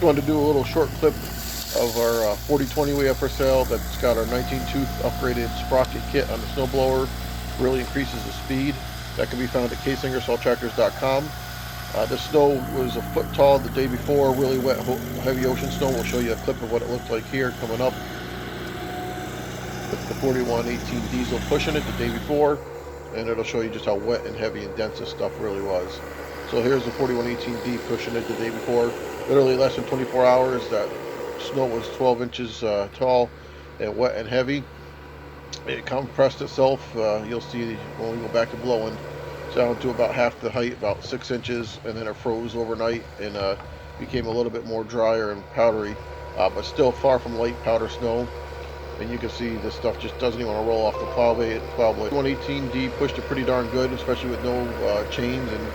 Wanted to do a little short clip of our 4020 we have for sale that's got our 19-tooth upgraded sprocket kit on the snowblower. Really increases the speed. That can be found at CaseIngersollTractors.com. The snow was a foot tall the day before, really wet, heavy ocean snow. We'll show you a clip of what it looked like here coming up. With the 4118 diesel pushing it the day before, and it'll show you just how wet and heavy and dense this stuff really was. So here's the 4118D pushing it the day before. Literally less than 24 hours, that snow was 12 inches tall and wet and heavy. It compressed itself. You'll see when we go back to blowing, down to about half the height, about 6 inches, and then it froze overnight and became a little bit more drier and powdery, but still far from light powder snow. And you can see this stuff just doesn't even want to roll off the plow blade. 118D pushed it pretty darn good, especially with no chains and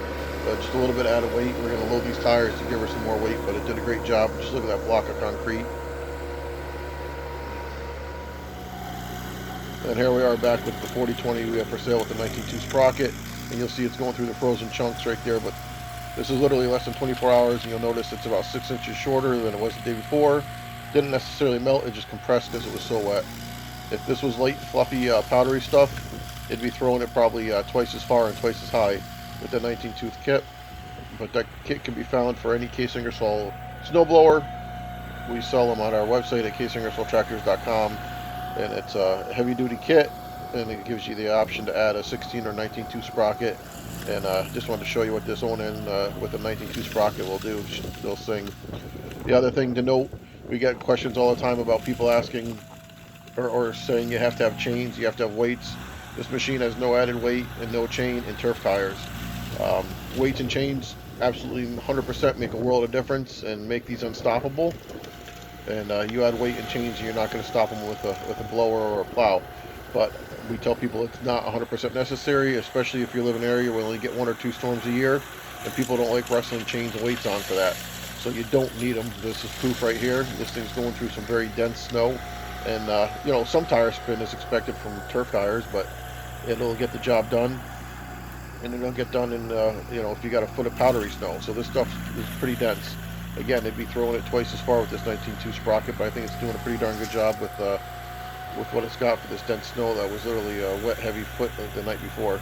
just a little bit out of weight. We're going to load these tires to give her some more weight, but it did a great job. Just look at that block of concrete. And here we are back with the 4020 we have for sale with the 19-tooth sprocket. And you'll see it's going through the frozen chunks right there, but this is literally less than 24 hours, and you'll notice it's about 6 inches shorter than it was the day before. Didn't necessarily melt, it just compressed because it was so wet. If this was light, fluffy, powdery stuff, it'd be throwing it probably twice as far and twice as high with the 19-tooth kit. But that kit can be found for any Case Ingersoll snow blower. We sell them on our website at CaseIngersollTractors.com, and it's a heavy-duty kit, and it gives you the option to add a 16 or 19-tooth sprocket. And just wanted to show you what this Onan with a 19-tooth sprocket will do. They'll sing. The other thing to note, we get questions all the time about people asking or saying you have to have chains, you have to have weights. This machine has no added weight and no chain and turf tires. Weights and chains absolutely 100% make a world of difference and make these unstoppable. And you add weight and chains and you're not going to stop them with a blower or a plow. But we tell people it's not 100% necessary, especially if you live in an area where you only get 1 or 2 storms a year, and people don't like wrestling chains and weights on for that. So you don't need them. This is proof right here. This thing's going through some very dense snow, and you know, some tire spin is expected from turf tires, but it'll get the job done, and it'll get done in you know, if you got a foot of powdery snow. So this stuff is pretty dense. Again, they'd be throwing it twice as far with this 19-tooth sprocket, but I think it's doing a pretty darn good job with what it's got for this dense snow that was literally a wet, heavy foot the night before.